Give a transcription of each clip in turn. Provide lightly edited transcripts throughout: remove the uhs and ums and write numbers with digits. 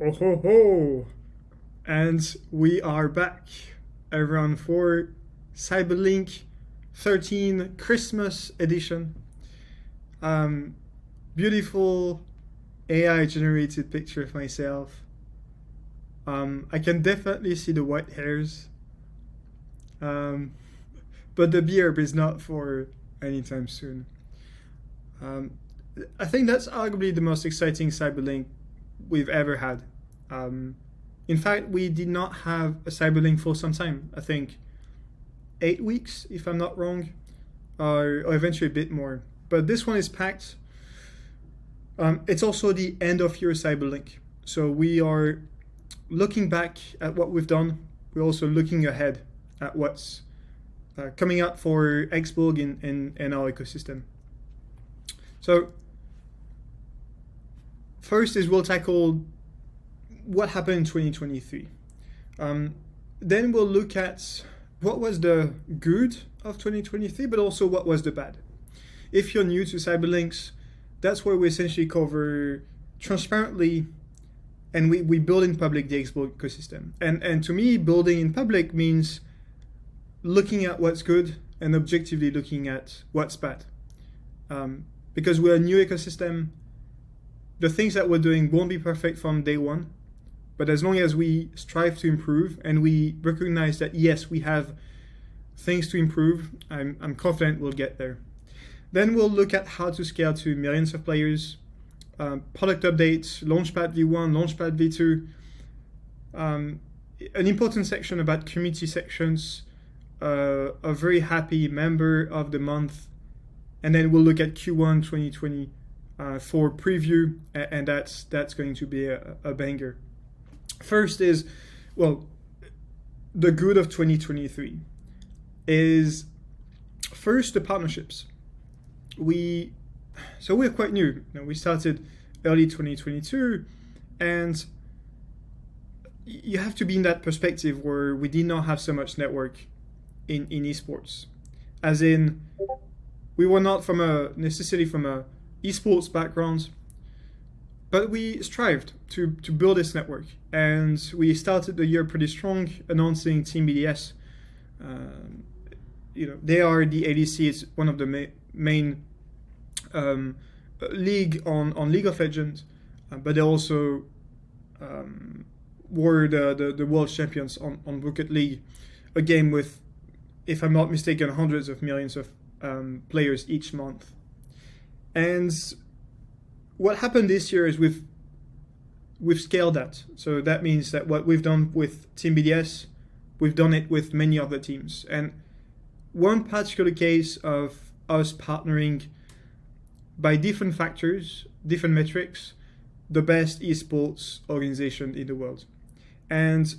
Oh ho ho! And we are back around for CyberLink 13 Christmas edition. Beautiful AI generated picture of myself. I can definitely see the white hairs. But the beard is not for anytime soon. I think that's arguably the most exciting CyberLink we've ever had. In fact, we did not have a CyberLink for some time. I think 8 weeks, if I'm not wrong, or eventually a bit more. But this one is packed. It's also the end of year CyberLink. So we are looking back at what we've done. We're also looking ahead at what's coming up for XBorg in our ecosystem. So first is we'll tackle what happened in 2023. Then we'll look at what was the good of 2023, but also what was the bad. If you're new to CyberLinks, that's where we essentially cover transparently, and we build in public the XBorg ecosystem. And to me, building in public means looking at what's good and objectively looking at what's bad. Because we're a new ecosystem, the things that we're doing won't be perfect from day one. But as long as we strive to improve and we recognize that, yes, we have things to improve, I'm confident we'll get there. Then we'll look at how to scale to millions of players, product updates, Launchpad V1, Launchpad V2, an important section about community sections, a very happy member of the month, and then we'll look at Q1 2020 for preview, and that's going to be a banger. First is, well, the good of 2023 is first the partnerships. We're quite new. We started early 2022, and you have to be in that perspective where we did not have so much network in esports. As in, we were not necessarily from a esports background, but we strived to build this network, and we started the year pretty strong, announcing Team BDS. They are the ADC. It's one of the main league on League of Legends, but they also were the world champions on Rocket League, a game with, if I'm not mistaken, hundreds of millions of players each month. And what happened this year is we've scaled that. So that means that what we've done with Team BDS, we've done it with many other teams. And one particular case of us partnering by different factors, different metrics, the best esports organization in the world. And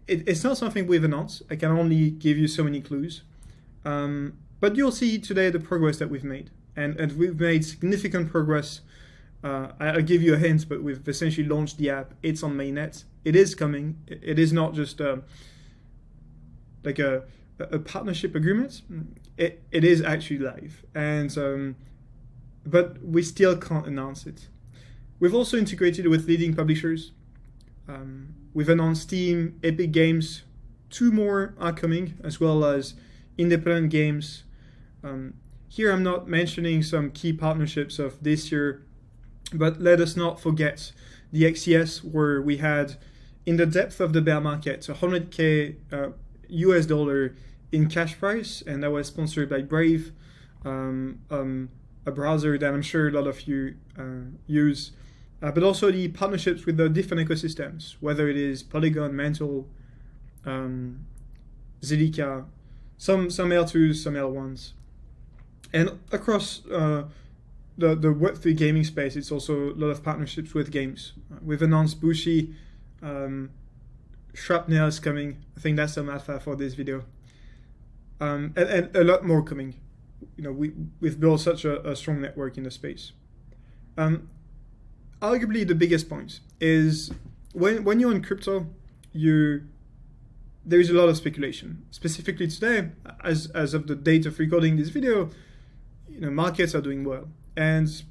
it's not something we've announced. I can only give you so many clues. But you'll see today the progress that we've made. And we've made significant progress. I'll give you a hint, but we've essentially launched the app. It's on mainnet. It is coming. It is not just like a partnership agreement. It is actually live. And but we still can't announce it. We've also integrated with leading publishers. We've announced Steam, Epic Games. 2 more are coming, as well as independent games. Here I'm not mentioning some key partnerships of this year, but let us not forget the XCS, where we had, in the depth of the bear market, $100K US dollar in cash prize, and that was sponsored by Brave, a browser that I'm sure a lot of you use, but also the partnerships with the different ecosystems, whether it is Polygon, Mental, Zilliqa, some L2s, some L1s. And across the Web3 gaming space, it's also a lot of partnerships with games. We've announced Bushi, Shrapnel is coming. I think that's some alpha for this video. And a lot more coming. We've built such a strong network in the space. Arguably the biggest point is when you're in crypto, there is a lot of speculation. Specifically today, as of the date of recording this video, markets are doing well, and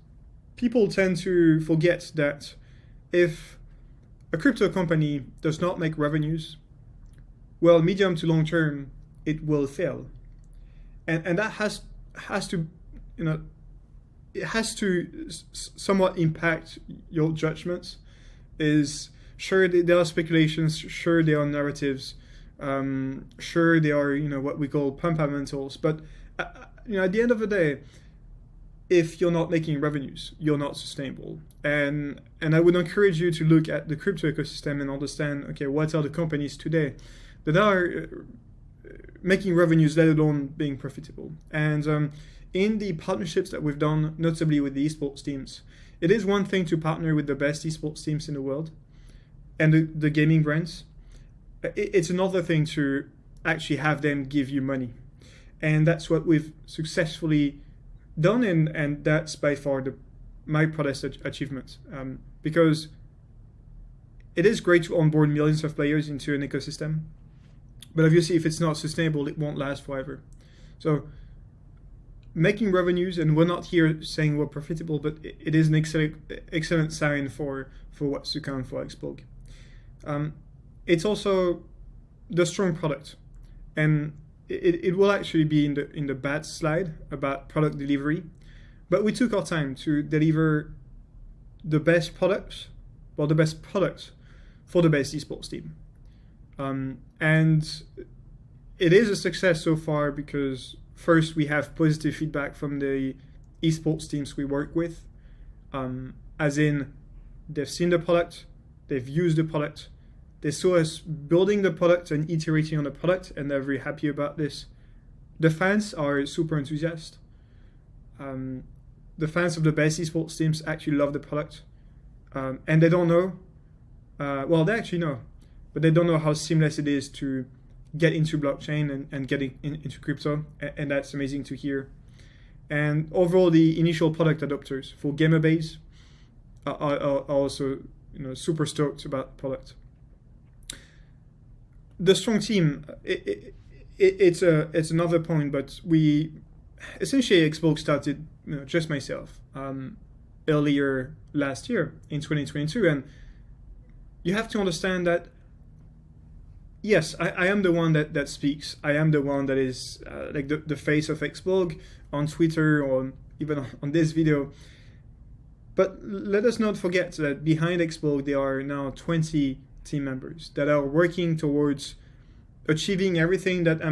people tend to forget that if a crypto company does not make revenues, well, medium to long term, it will fail. And that has to, it has to somewhat impact your judgments. Is sure there are speculations, sure there are narratives, sure there are what we call fundamentals, but at the end of the day, if you're not making revenues, you're not sustainable. And I would encourage you to look at the crypto ecosystem and understand, okay, what are the companies today that are making revenues, let alone being profitable. And in the partnerships that we've done, notably with the esports teams, it is one thing to partner with the best esports teams in the world and the gaming brands. It's another thing to actually have them give you money. And that's what we've successfully done, and that's by far my proudest achievement. Because it is great to onboard millions of players into an ecosystem, but obviously if it's not sustainable, it won't last forever. So making revenues, and we're not here saying we're profitable, but it is an excellent sign for what's to come for XBorg. It's also the strong product, and it will actually be in the bad slide about product delivery, but we took our time to deliver the best products, well, the best product for the best esports team. And it is a success so far because first we have positive feedback from the esports teams we work with, as in they've seen the product, they've used the product, they saw us building the product and iterating on the product, and they're very happy about this. The fans are super enthusiastic. The fans of the best esports teams actually love the product, and they don't know, well, they actually know, but they don't know how seamless it is to get into blockchain and getting into crypto, and that's amazing to hear. And overall, the initial product adopters for GamerBase are also super stoked about the product. The strong team, it's another point, but we essentially XBorg started just myself earlier last year in 2022, and you have to understand that yes, I am the one that speaks. I am the one that is like the face of XBorg on Twitter or even on this video. But let us not forget that behind XBorg there are now 20 team members that are working towards achieving everything that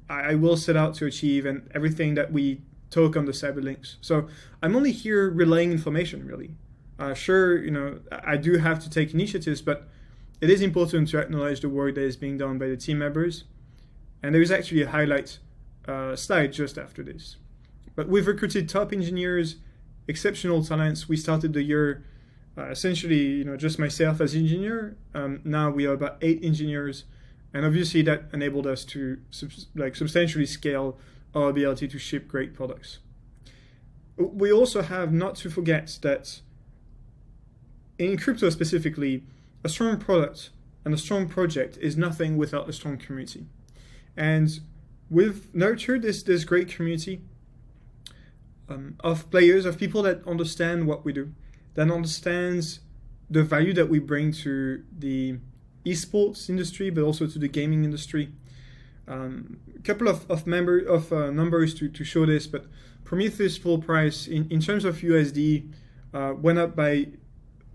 I will set out to achieve and everything that we talk on the CyberLinks. So I'm only here relaying information, really. Sure, I do have to take initiatives, but it is important to acknowledge the work that is being done by the team members. And there is actually a highlight slide just after this. But we've recruited top engineers, exceptional talents. We started the year essentially, just myself as engineer. Now we are about 8 engineers, and obviously that enabled us to substantially scale our ability to ship great products. We also have not to forget that in crypto specifically, a strong product and a strong project is nothing without a strong community. And we've nurtured this great community of players, of people that understand what we do, that understands the value that we bring to the esports industry, but also to the gaming industry. A couple of numbers to show this, but Prometheus full price in terms of USD went up by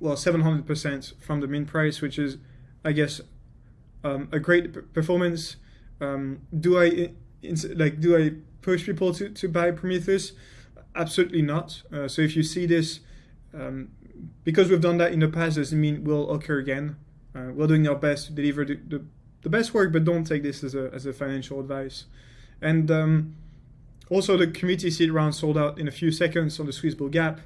700% from the min price, which is, I guess, a great performance. Do I push people to buy Prometheus? Absolutely not. So if you see this, because we've done that in the past doesn't mean it will occur again. We're doing our best to deliver the best work, but don't take this as a financial advice. And also the community seed round sold out in a few seconds on the Swissborg app.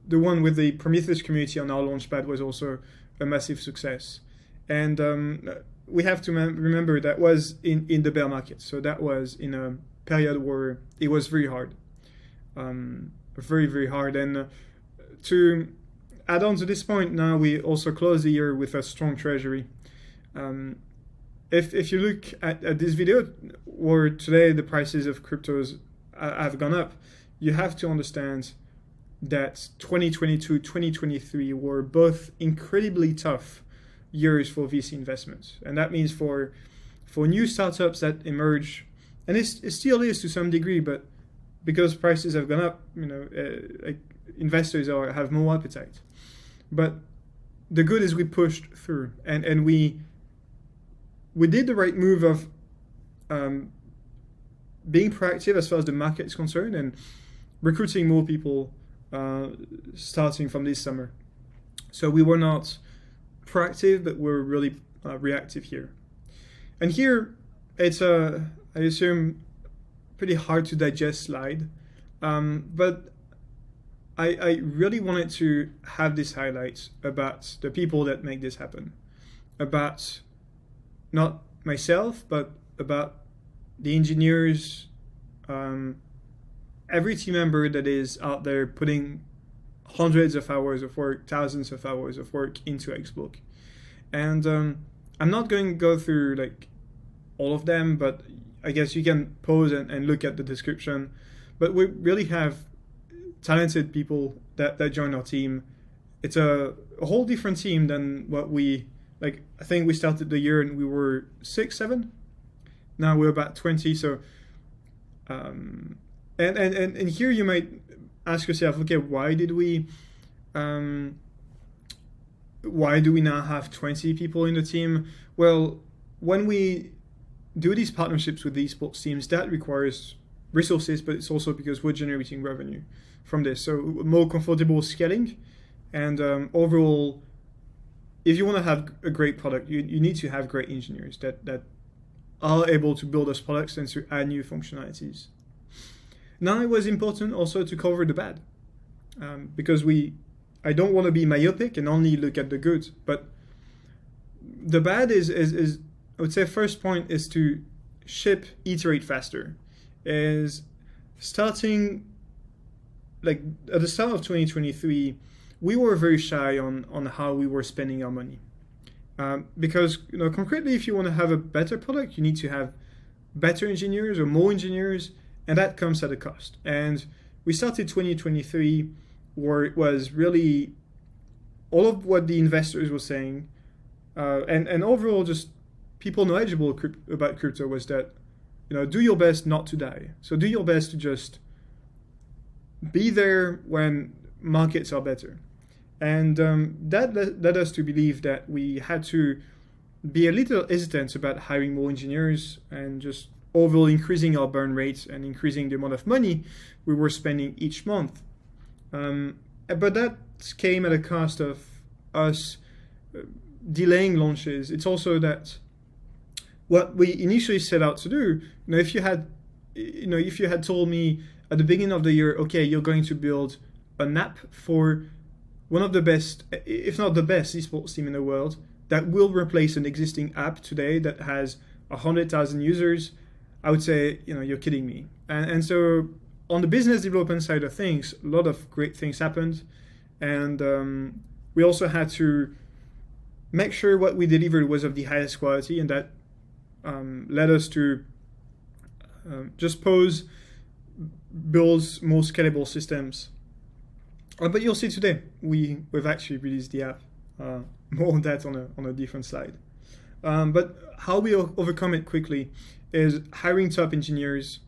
The one with the Prometheus community on our Launchpad was also a massive success. And we have to remember that was in the bear market. So that was in a period where it was very hard. Very, very hard. And to add on to this point, now we also close the year with a strong treasury. If you look at this video, where today the prices of cryptos have gone up, you have to understand that 2022, 2023 were both incredibly tough years for VC investments. And that means for new startups that emerge, and it still is to some degree, but because prices have gone up, investors have more appetite. But the good is we pushed through, and we did the right move of being proactive as far as the market is concerned and recruiting more people starting from this summer. So we were not proactive, but we're really reactive here. And here it's I assume, pretty hard to digest slide, but I really wanted to have this highlight about the people that make this happen, about not myself, but about the engineers, every team member that is out there putting hundreds of hours of work, thousands of hours of work into XBorg. And I'm not going to go through like all of them, but I guess you can pause and look at the description. But we really have talented people that join our team. It's a whole different team than what we, like, I think we started the year and we were 6, 7. Now we're about 20. So, and here you might ask yourself, okay, why do we now have 20 people in the team? Well, when we do these partnerships with these sports teams, that requires resources, but it's also because we're generating revenue from this. So more comfortable scaling, and overall, if you want to have a great product, you need to have great engineers that are able to build those products and to add new functionalities. Now it was important also to cover the bad, because I don't want to be myopic and only look at the good, but the bad is I would say first point is to iterate faster. Is starting, like at the start of 2023, we were very shy on how we were spending our money. Because concretely, if you want to have a better product, you need to have better engineers or more engineers, and that comes at a cost. And we started 2023 where it was really all of what the investors were saying, and overall just people knowledgeable about crypto was that, do your best not to die. So do your best to just be there when markets are better. And that led us to believe that we had to be a little hesitant about hiring more engineers and just overall increasing our burn rates and increasing the amount of money we were spending each month. But that came at a cost of us delaying launches. It's also that what we initially set out to do, if you had told me at the beginning of the year, okay, you're going to build an app for one of the best, if not the best, esports team in the world that will replace an existing app today that has 100,000 users, I would say, you're kidding me. And so on the business development side of things, a lot of great things happened, and we also had to make sure what we delivered was of the highest quality, and that led us to just build more scalable systems. But you'll see today we've actually released the app. More on that on a different slide. But how we overcome it quickly is hiring top engineers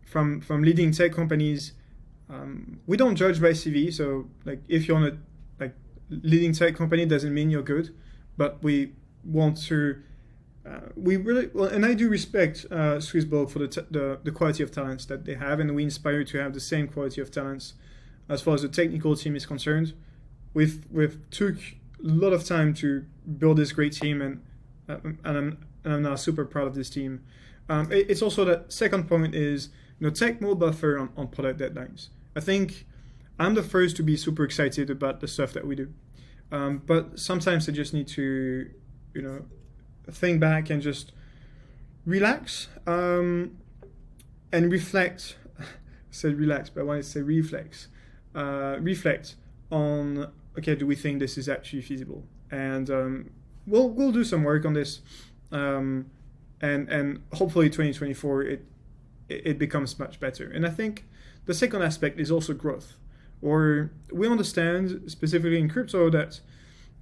from leading tech companies. We don't judge by CV, so like if you're on a leading tech company doesn't mean you're good, but we want to. We really and I do respect XBorg for the quality of talents that they have, and we inspire to have the same quality of talents as far as the technical team is concerned. We've took a lot of time to build this great team, and I'm now super proud of this team. It's also that second point is take more buffer on product deadlines. I think I'm the first to be super excited about the stuff that we do, but sometimes I just need to think back and just relax and reflect. I said relax, but I wanted to say reflex. Reflect on, okay, do we think this is actually feasible? And we'll do some work on this, and hopefully 2024 it becomes much better. And I think the second aspect is also growth. Or we understand, specifically in crypto, that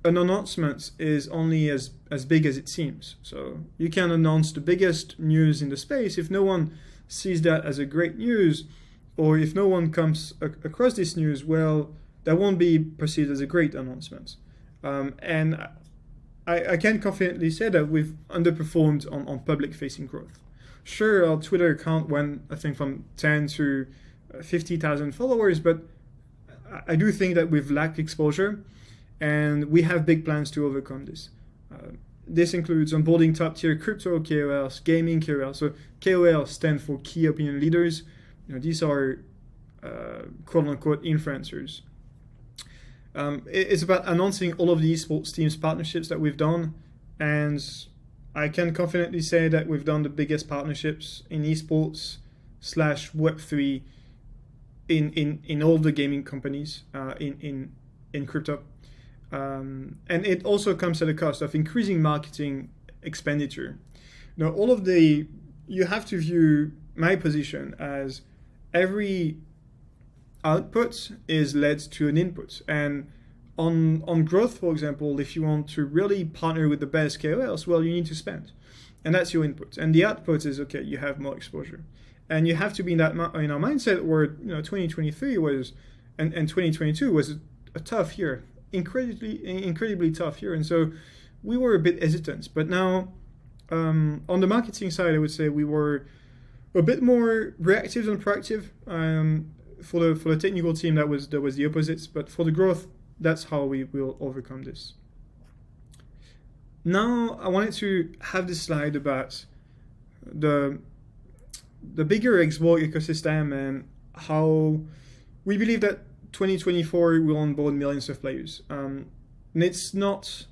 an announcement is only as big as it seems. So you can announce the biggest news in the space. If no one sees that as a great news, or if no one comes across this news, well, that won't be perceived as a great announcement. And I can confidently say that we've underperformed on public-facing growth. Sure, our Twitter account went, I think, from 10 to 50,000 followers, but I do think that we've lacked exposure, and we have big plans to overcome this. This includes onboarding top-tier crypto KOLs, gaming KOLs. So KOLs stand for key opinion leaders. These are quote-unquote influencers. It's about announcing all of the esports teams partnerships that we've done, and I can confidently say that we've done the biggest partnerships in esports / Web3 in all the gaming companies in crypto. And it also comes at a cost of increasing marketing expenditure. Now, you have to view my position as every output is led to an input. And on growth, for example, if you want to really partner with the best KOLs, well, you need to spend. And that's your input. And the output is, okay, you have more exposure. And you have to be in our mindset where 2023 was, and 2022 was a tough year, incredibly tough year. And so we were a bit hesitant. But now, on the marketing side, I would say we were a bit more reactive than proactive. For the technical team, that was the opposite. But for the growth, that's how we will overcome this. Now, I wanted to have this slide about the bigger XBorg ecosystem and how we believe that 2024 will onboard millions of players. And it's not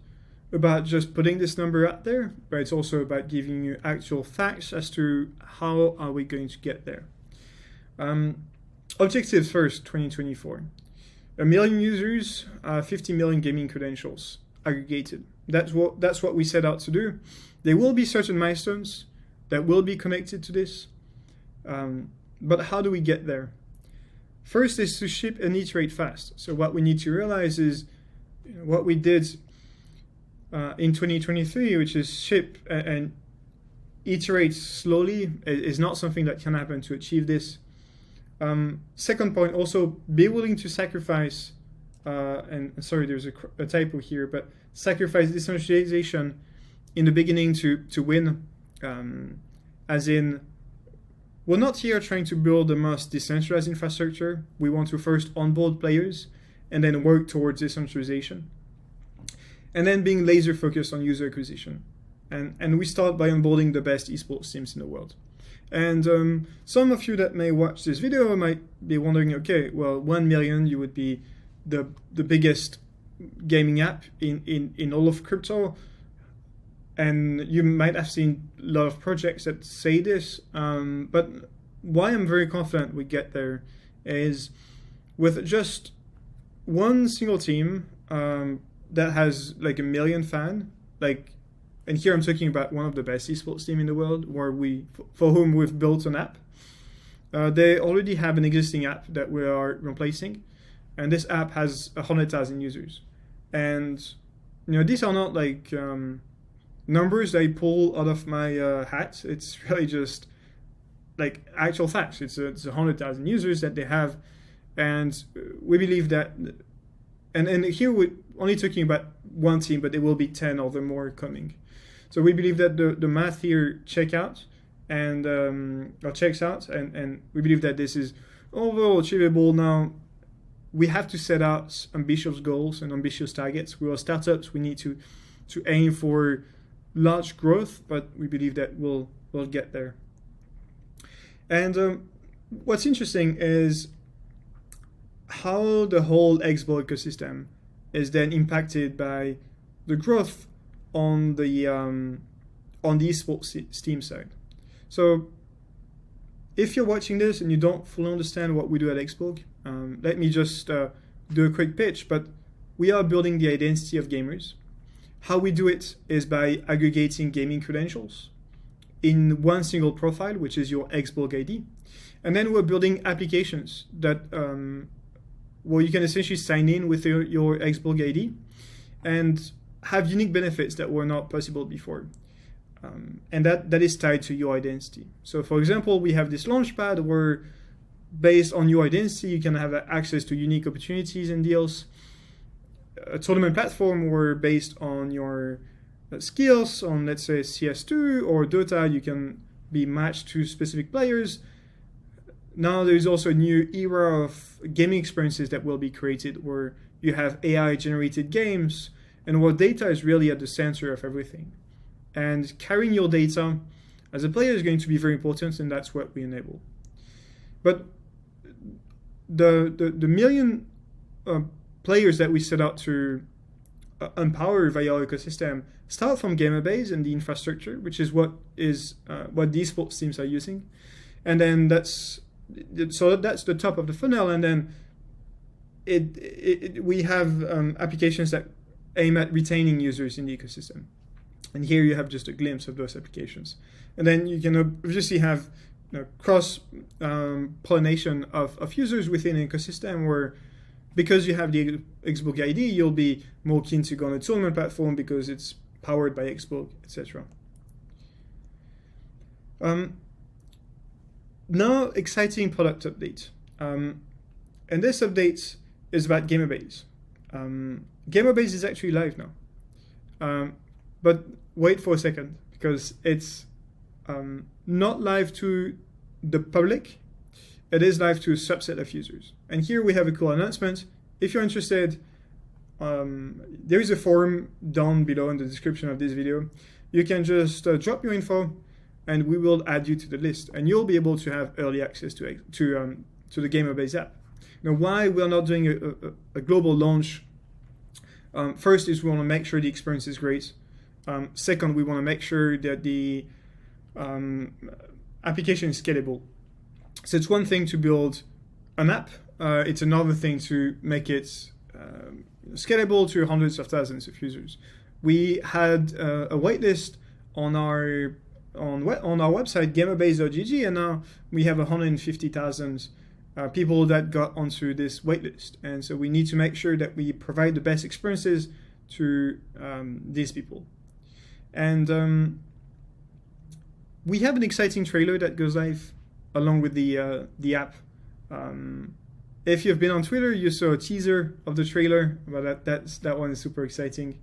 about just putting this number out there, but it's also about giving you actual facts as to how are we going to get there. Objectives first, 2024. 1 million users, 50 million gaming credentials aggregated. That's what we set out to do. There will be certain milestones that will be connected to this. But how do we get there? First is to ship and iterate fast. So what we need to realize is what we did in 2023, which is ship and iterate slowly, is not something that can happen to achieve this. Second point, also be willing to sacrifice, and sorry, there's a typo here, but sacrifice decentralization in the beginning to win, as in, we're not here trying to build the most decentralized infrastructure. We want to first onboard players and then work towards decentralization. And then being laser focused on user acquisition. And we start by onboarding the best esports teams in the world. And some of you that may watch this video might be wondering, okay, well, 1 million, you would be the biggest gaming app in all of crypto. And you might have seen a lot of projects that say this, but why I'm very confident we get there is with just one single team that has like 1 million fans, and here I'm talking about one of the best esports team in the world, for whom we've built an app. They already have an existing app that we are replacing, and this app has 100,000 users. And these are not like numbers I pull out of my hat. It's really just like actual facts. It's 100,000 users that they have, and we believe that. And here we're only talking about one team, but there will be 10 or more coming. So we believe that the math here checks out, and we believe that this is overall achievable. Now, we have to set out ambitious goals and ambitious targets. We are startups. We need to aim for large growth, but we believe that we'll get there. And what's interesting is how the whole XBorg ecosystem is then impacted by the growth on the esports Steam side. So if you're watching this and you don't fully understand what we do at XBorg, let me just do a quick pitch. But we are building the identity of gamers. How we do it is by aggregating gaming credentials in one single profile, which is your XBorg ID. And then we're building applications that where you can essentially sign in with your XBorg ID and have unique benefits that were not possible before. And that is tied to your identity. So for example, we have this Launchpad where based on your identity, you can have access to unique opportunities and deals. A tournament platform where based on your skills on, let's say, CS2 or Dota, you can be matched to specific players. Now there's also a new era of gaming experiences that will be created where you have AI-generated games and where data is really at the center of everything. And carrying your data as a player is going to be very important, and that's what we enable. But the million players that we set out to empower via our ecosystem start from GamerBase and the infrastructure, which is what the esports teams are using. And then that's the top of the funnel. And then we have applications that aim at retaining users in the ecosystem. And here you have just a glimpse of those applications. And then you can obviously have cross pollination of users within an ecosystem where, because you have the XBorg ID, you'll be more keen to go on a tournament platform because it's powered by XBorg, etc. Now, exciting product update. And this update is about GamerBase. GamerBase is actually live now. But wait for a second, because it's not live to the public. It is live to a subset of users. And here we have a cool announcement. If you're interested, there is a forum down below in the description of this video. You can just drop your info and we will add you to the list. And you'll be able to have early access to the GamerBase app. Now, why we're not doing a global launch? First is we want to make sure the experience is great. Second, we want to make sure that the application is scalable. So it's one thing to build an app. It's another thing to make it scalable to hundreds of thousands of users. We had a waitlist on our website, GamerBase.gg, and now we have 150,000 people that got onto this waitlist. And so we need to make sure that we provide the best experiences to these people. And we have an exciting trailer that goes live along with the app. If you've been on Twitter, you saw a teaser of the trailer, but that one is super exciting.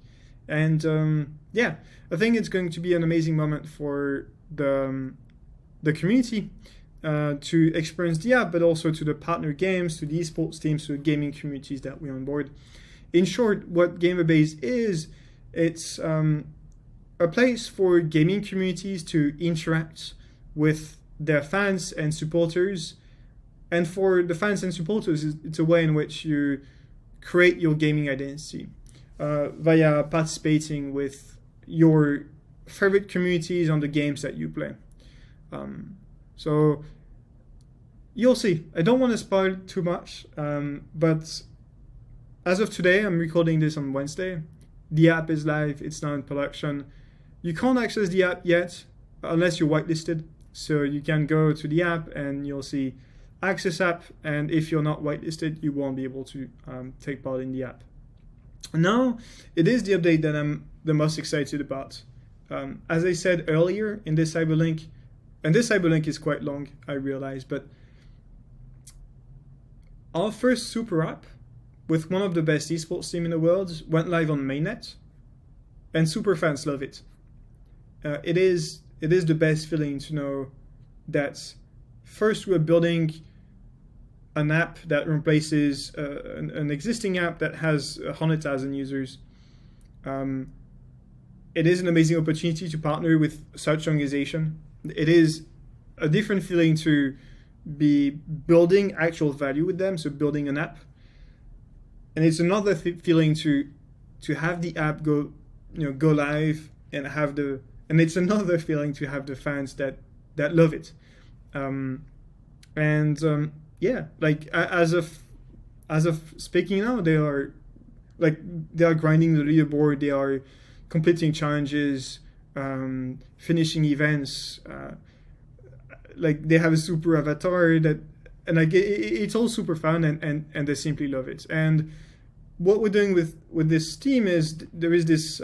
And yeah, I think it's going to be an amazing moment for the community to experience the app, but also to the partner games, to the esports teams, to the gaming communities that we're on board. In short, what GamerBase is, it's a place for gaming communities to interact with their fans and supporters. And for the fans and supporters, it's a way in which you create your gaming identity via participating with your favorite communities on the games that you play. So you'll see. I don't want to spoil too much, but as of today, I'm recording this on Wednesday. The app is live. It's now in production. You can't access the app yet unless you're whitelisted. So you can go to the app and you'll see Access app. And if you're not whitelisted, you won't be able to take part in the app. Now, it is the update that I'm the most excited about. As I said earlier in this CyberLink, and this CyberLink is quite long, I realize, but our first super app with one of the best esports teams in the world went live on mainnet, and super fans love it. It is the best feeling to know that first we're building an app that replaces an existing app that has 100,000 users. It is an amazing opportunity to partner with such an organization. It is a different feeling to be building actual value with them, so building an app. And it's another feeling to have the app go live and have and it's another feeling to have the fans that love it. Yeah, like as of speaking now, they are grinding the leaderboard, they are completing challenges, finishing events. Like they have a super avatar that and it's all super fun, and they simply love it. And what we're doing with this team is there is this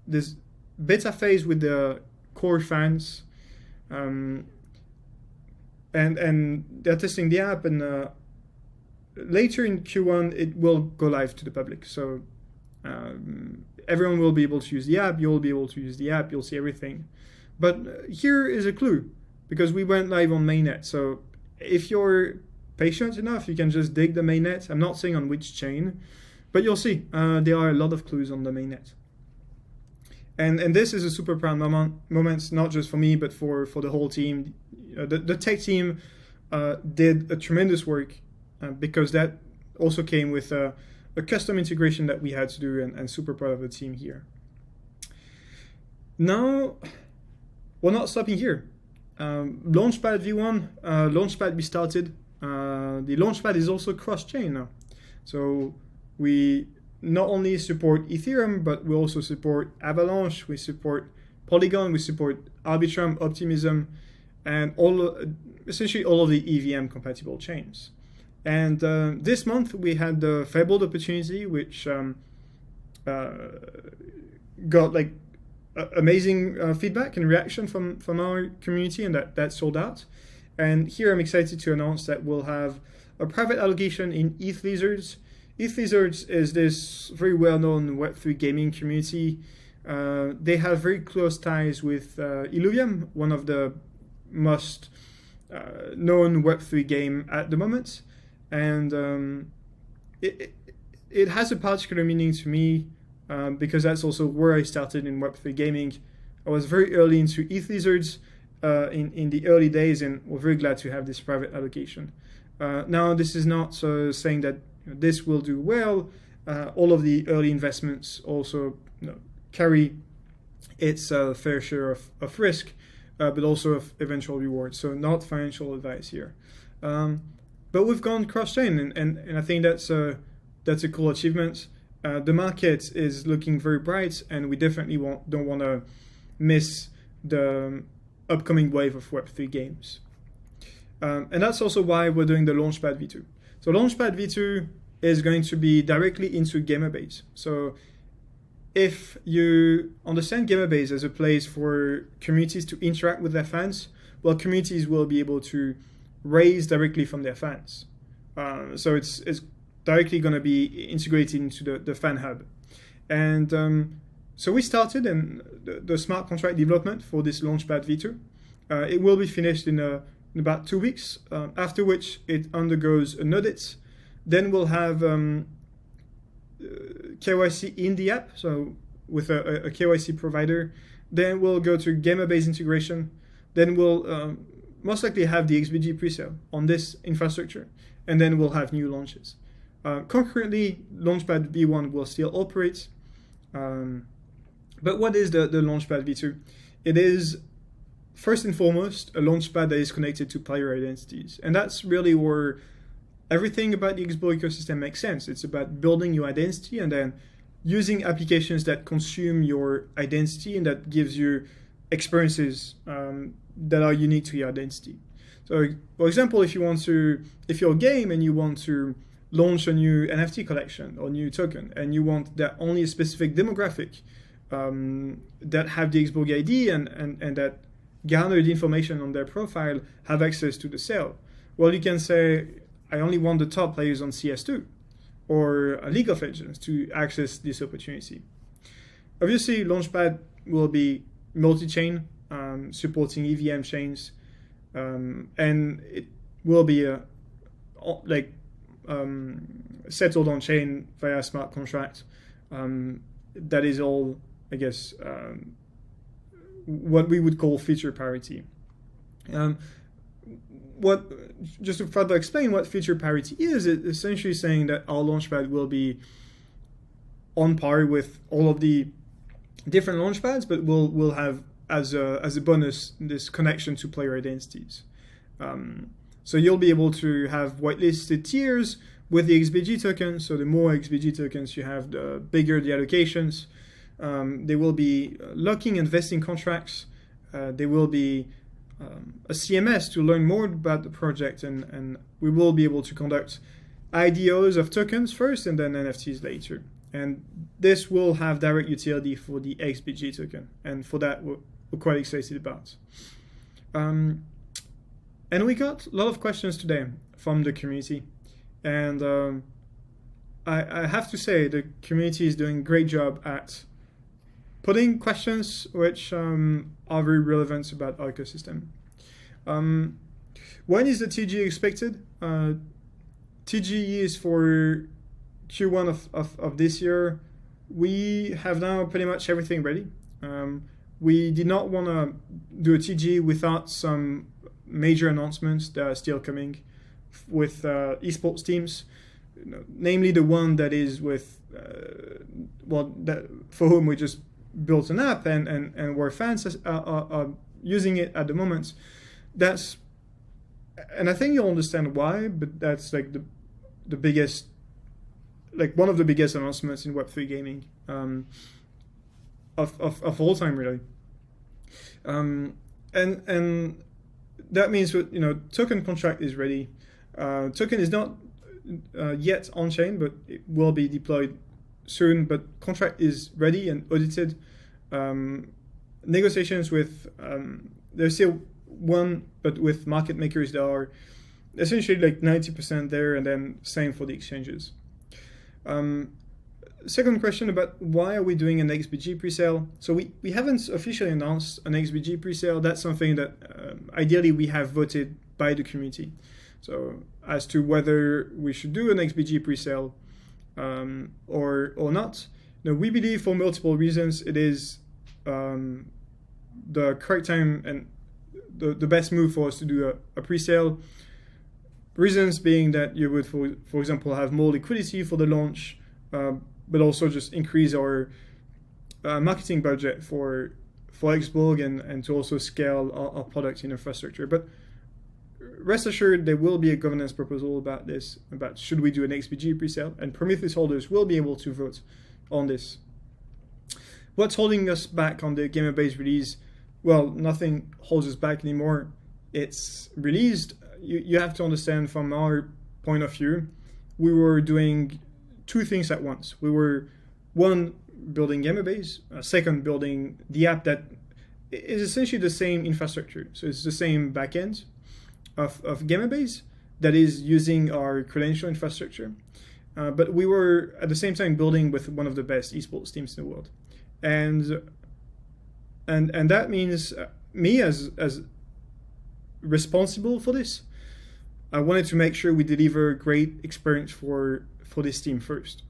this beta phase with the core fans, and they're testing the app, and later in Q1 it will go live to the public. So everyone will be able to use the app. You'll be able to use the app. You'll see everything. But here is a clue, because we went live on mainnet. So if you're patient enough, you can just dig the mainnet. I'm not saying on which chain, but you'll see there are a lot of clues on the mainnet. And this is a super proud moment, not just for me, but for the whole team. The tech team did a tremendous work, because that also came with a custom integration that we had to do, and super proud of the team here. Now, we're not stopping here. Launchpad V1, Launchpad restarted. The Launchpad is also cross-chain now. So we not only support Ethereum, but we also support Avalanche, we support Polygon, we support Arbitrum, Optimism, and essentially all of the EVM compatible chains. And this month we had the fabled opportunity, which got like amazing feedback and reaction from our community, and that sold out. And here I'm excited to announce that we'll have a private allocation in ETH Lizards. ETH Lizards is this very well-known Web3 gaming community. They have very close ties with Illuvium, one of the most known Web3 game at the moment. And it has a particular meaning to me, because that's also where I started in Web3 gaming. I was very early into ETH Lizards in the early days, and we're very glad to have this private allocation. Now, this is not saying that this will do well. All of the early investments also carry its fair share of risk, but also of eventual reward. So not financial advice here. But we've gone cross-chain, and I think that's a cool achievement. The market is looking very bright, and we definitely don't want to miss the upcoming wave of Web3 games. And that's also why we're doing the Launchpad V2. So Launchpad V2 is going to be directly into GamerBase. So if you understand GamerBase as a place for communities to interact with their fans, well, communities will be able to raise directly from their fans. So it's directly going to be integrated into the fan hub. And so we started in the smart contract development for this Launchpad V2. It will be finished in about 2 weeks, after which it undergoes an audit. Then we'll have KYC in the app, so with a KYC provider. Then we'll go to GamerBase integration. Then we'll most likely have the XBG presale on this infrastructure, and then we'll have new launches. Concurrently, Launchpad V1 will still operate. But what is the Launchpad V2? It is, first and foremost, a launchpad that is connected to player identities. And that's really where everything about the XBorg ecosystem makes sense. It's about building your identity and then using applications that consume your identity and that gives you experiences that are unique to your identity. So, for example, if you're a game and you want to launch a new NFT collection or new token, and you want that only a specific demographic that have the XBorg ID and that garnered information on their profile have access to the sale, well, you can say, I only want the top players on CS2 or League of Legends to access this opportunity. Obviously, Launchpad will be multi-chain, supporting EVM chains, and it will be settled on chain via smart contract. That is all, I guess, what we would call feature parity. Just to further explain what feature parity is, it's essentially saying that our Launchpad will be on par with all of the different Launchpads, but we'll have as a bonus this connection to player identities. So you'll be able to have whitelisted tiers with the XBG token. So the more XBG tokens you have, the bigger the allocations. There will be locking and vesting contracts. There will be a CMS to learn more about the project, and we will be able to conduct IDOs of tokens first and then NFTs later. And this will have direct utility for the XBG token, and for that we're quite excited about. And we got a lot of questions today from the community, and I have to say the community is doing a great job at putting questions which are very relevant about our ecosystem. When is the TG expected? TG is for Q1 of this year. We have now pretty much everything ready. We did not want to do a TG without some major announcements that are still coming with esports teams, namely the one that is with, for whom we just built an app and where fans are using it at the moment. And I think you'll understand why, but that's like the biggest, like one of the biggest announcements in Web3 gaming of all time, really. And that means that, token contract is ready. Token is not yet on chain, but it will be deployed soon. But contract is ready and audited. Negotiations with there's still one, but with market makers that are essentially like 90% there, and then same for the exchanges. Second question about why are we doing an XBG presale? So we haven't officially announced an XBG presale. That's something that ideally we have voted by the community. So as to whether we should do an XBG presale or not. Now, we believe for multiple reasons it is the correct time and the best move for us to do a presale. Reasons being that you would, for example, have more liquidity for the launch, but also just increase our marketing budget for XBorg and to also scale our product and infrastructure. But rest assured, there will be a governance proposal about this, about should we do an XBG presale, and Prometheus holders will be able to vote on this. What's holding us back on the GamerBase release? Well, nothing holds us back anymore. It's released. You have to understand from our point of view, we were doing two things at once. We were, one, building GamerBase, second, building the app that is essentially the same infrastructure. So it's the same backend of GamerBase that is using our credential infrastructure. But we were at the same time building with one of the best esports teams in the world. And that means me as responsible for this, I wanted to make sure we deliver a great experience for this team first.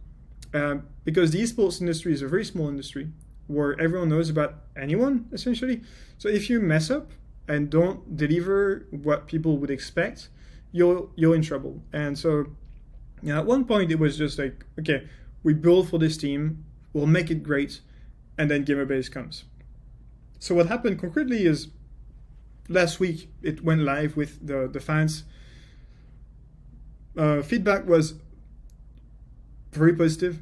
Because the esports industry is a very small industry where everyone knows about anyone, essentially. So if you mess up and don't deliver what people would expect, you're in trouble. And so at one point it was just like, okay, we build for this team, we'll make it great, and then GamerBase comes. So what happened concretely is last week it went live with the fans. Feedback was very positive,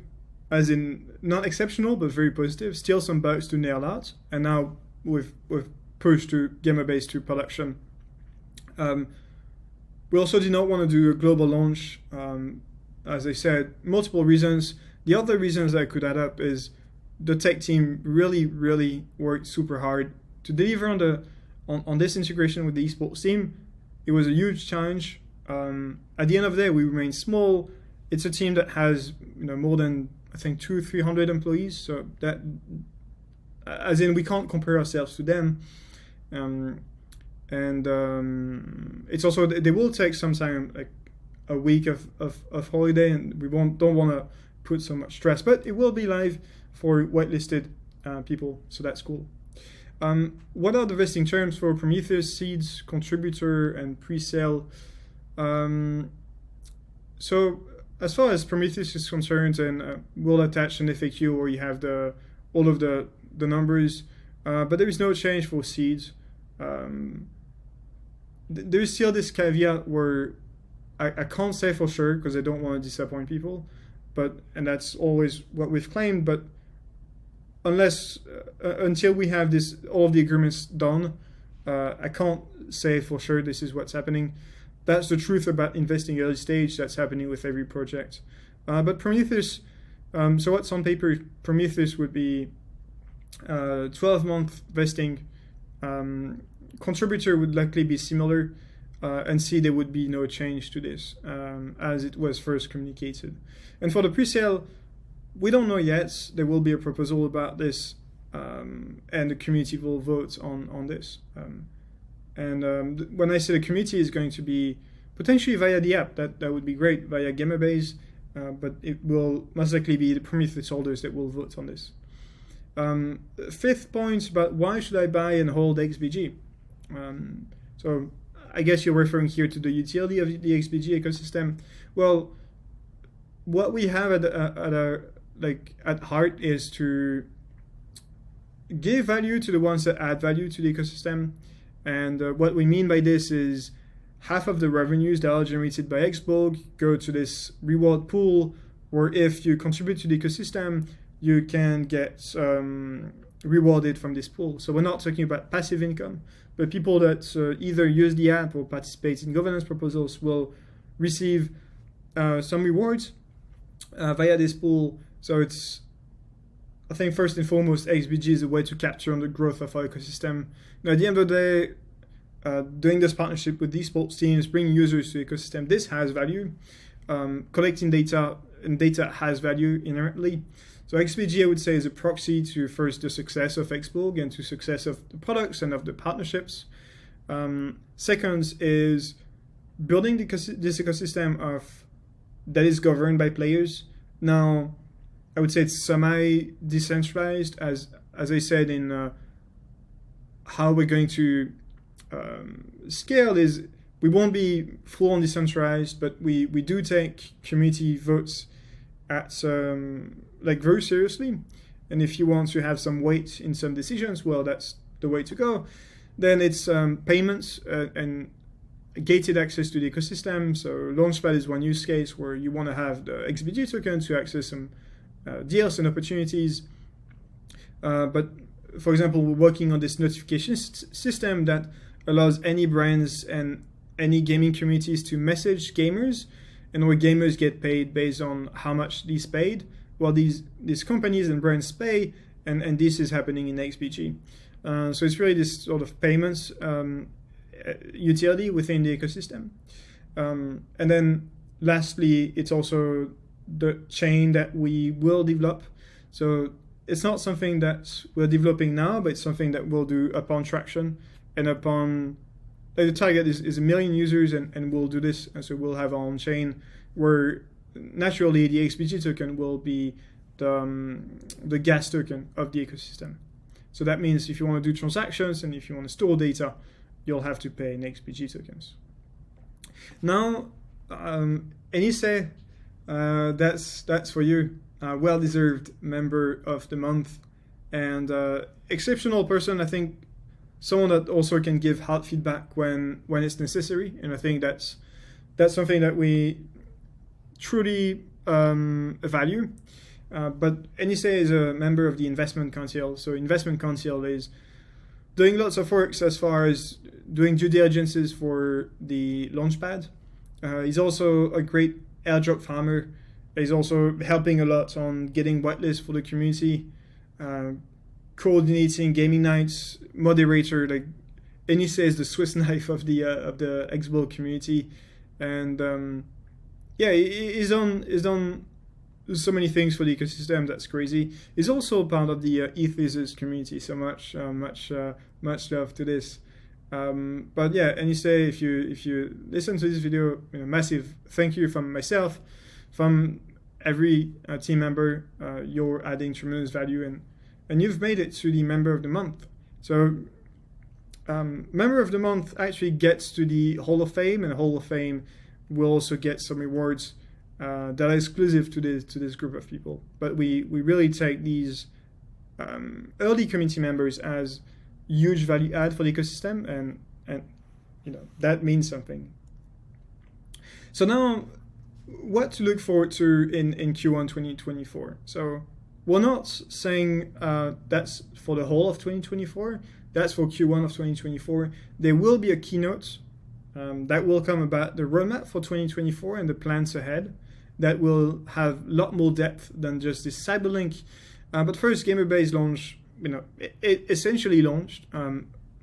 as in not exceptional, but very positive. Still some bugs to nail out, and now we've pushed to GamerBase to production. We also did not want to do a global launch, as I said, multiple reasons. The other reasons that I could add up is the tech team really worked super hard to deliver on this integration with the esports team. It was a huge challenge. At the end of the day, we remain small. It's a team that has more than, I think, 200-300 employees. So that, as in, we can't compare ourselves to them. It's also, they will take some time, like a week of holiday, and we don't want to put so much stress. But it will be live for whitelisted people, so that's cool. What are the vesting terms for Prometheus, seeds, contributor, and pre-sale? So as far as Prometheus is concerned, and we'll attach an FAQ where you have all of the numbers, but there is no change for seeds. There is still this caveat where I can't say for sure because I don't want to disappoint people, and that's always what we've claimed, but until we have all of the agreements done, I can't say for sure this is what's happening. That's the truth about investing early stage. That's happening with every project. But Prometheus, so what's on paper, Prometheus would be 12-month vesting. Contributor would likely be similar, and see there would be no change to this as it was first communicated. And for the pre-sale, we don't know yet. There will be a proposal about this, and the community will vote on this. When I say the community is going to be potentially via the app, that would be great, via GamerBase, but it will most likely be the Prometheus holders that will vote on this. Fifth point about why should I buy and hold XBG? So I guess you're referring here to the utility of the XBG ecosystem. Well, what we have at heart is to give value to the ones that add value to the ecosystem. And what we mean by this is half of the revenues that are generated by XBorg go to this reward pool, where if you contribute to the ecosystem, you can get rewarded from this pool. So we're not talking about passive income, but people that either use the app or participate in governance proposals will receive some rewards via this pool. So it's, I think first and foremost, XBG is a way to capture on the growth of our ecosystem. Now, at the end of the day, doing this partnership with these sports teams, bringing users to the ecosystem, this has value. Collecting data, and data has value inherently. So XBG, I would say, is a proxy to first the success of XBorg and to success of the products and of the partnerships. Second is building this ecosystem that is governed by players. Now, I would say it's semi-decentralized, as I said in how we're going to scale is we won't be full-on decentralized, but we do take community votes at very seriously. And if you want to have some weight in some decisions, well, that's the way to go. Then it's payments and gated access to the ecosystem. So Launchpad is one use case where you want to have the XBG token to access some deals and opportunities. But for example, we're working on this notification system that allows any brands and any gaming communities to message gamers, and where gamers get paid based on how much these paid. Well, these companies and brands pay, and this is happening in XBG. So it's really this sort of payments utility within the ecosystem. And then lastly, it's also the chain that we will develop. So it's not something that we're developing now, but it's something that we'll do upon traction and upon the target is 1 million users, and we'll do this. And so we'll have our own chain where naturally the XBG token will be the gas token of the ecosystem. So that means if you want to do transactions and if you want to store data, you'll have to pay in XBG tokens. Now, Enise, that's for you. Well-deserved member of the month and exceptional person. I think someone that also can give hard feedback when it's necessary, and I think that's something that we truly value. But Enise is a member of the Investment Council. So Investment Council is doing lots of work as far as doing due diligences for the Launchpad. He's also a great airdrop farmer. He's also helping a lot on getting whitelists for the community, coordinating gaming nights, moderator. Like Enise is the Swiss knife of the XBorg community, and he's done so many things for the ecosystem. That's crazy. He's also part of the ETHISers community. So much love to this. But yeah, Enise, if you listen to this video, massive thank you from myself, from every team member. You're adding tremendous value, and you've made it to the member of the month. So member of the month actually gets to the Hall of Fame, and the Hall of Fame will also get some rewards that are exclusive to this group of people. But we really take these early community members as huge value add for the ecosystem, and that means something. So now, what to look forward to in Q1 2024. So we're not saying that's for the whole of 2024. That's for Q1 of 2024. There will be a keynote that will come about the roadmap for 2024 and the plans ahead. That will have a lot more depth than just this CyberLink. But first, GamerBase launch, it essentially launched.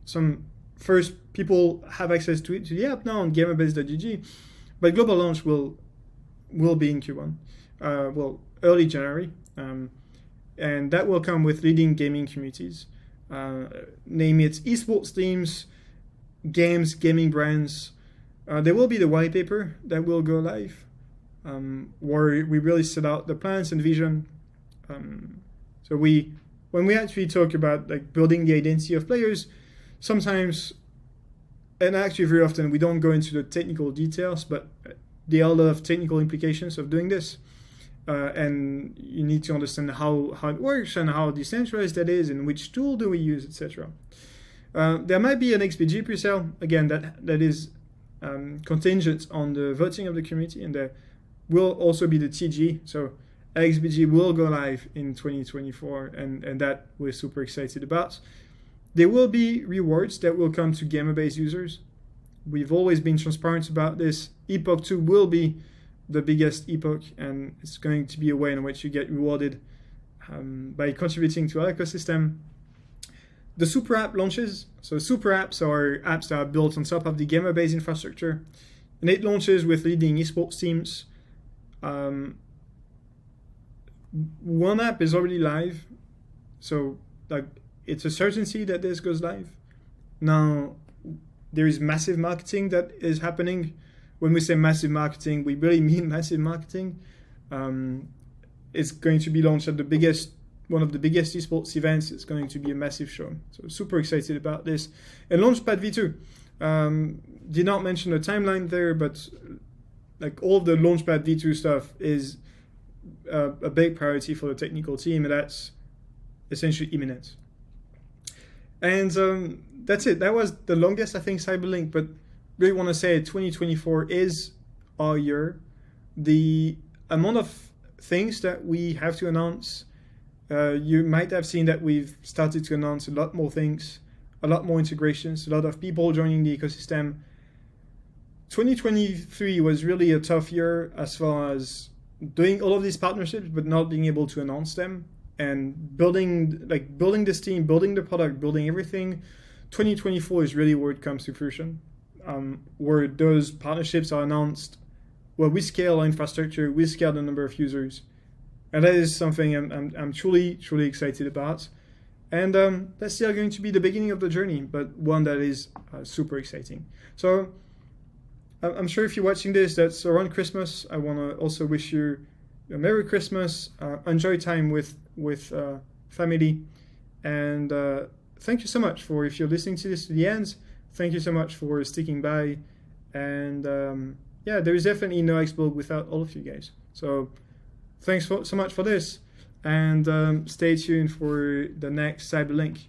Some first people have access to the app now on GamerBase.gg, but global launch will be in Q1, early January, and that will come with leading gaming communities, name it esports teams, games, gaming brands. There will be the white paper that will go live, where we really set out the plans and vision. So when we actually talk about like building the identity of players, sometimes, and actually very often, we don't go into the technical details, but there are a lot of technical implications of doing this. And you need to understand how it works and how decentralized that is and which tool do we use, etc. There might be an XBG pre-sale, again, that is contingent on the voting of the community, and there will also be the TG. So XBG will go live in 2024, and that we're super excited about. There will be rewards that will come to GamerBase users. We've always been transparent about this. Epoch 2 will be the biggest epoch, and it's going to be a way in which you get rewarded by contributing to our ecosystem. The super app launches. So super apps are apps that are built on top of the GamerBase infrastructure, and it launches with leading esports teams. One app is already live, so like it's a certainty that this goes live. Now, there is massive marketing that is happening. When we say massive marketing, we really mean massive marketing. It's going to be launched at one of the biggest esports events. It's going to be a massive show. So super excited about this. And Launchpad V2. Did not mention the timeline there, but like all of the Launchpad V2 stuff is a big priority for the technical team, and that's essentially imminent. And that's it. That was the longest, I think, CyberLink, but really want to say 2024 is our year. The amount of things that we have to announce, you might have seen that we've started to announce a lot more things, a lot more integrations, a lot of people joining the ecosystem. 2023 was really a tough year as far as doing all of these partnerships, but not being able to announce them and building this team, building the product, building everything. 2024 is really where it comes to fruition, where those partnerships are announced, where we scale our infrastructure, we scale the number of users, and that is something I'm truly excited about. And that's still going to be the beginning of the journey, but one that is super exciting. So I'm sure if you're watching this, that's around Christmas. I want to also wish you a Merry Christmas, enjoy time with family, and thank you so much for, if you're listening to this to the end, thank you so much for sticking by. And yeah, there is definitely no XBorg without all of you guys. So thanks so much for this, and stay tuned for the next CyberLink.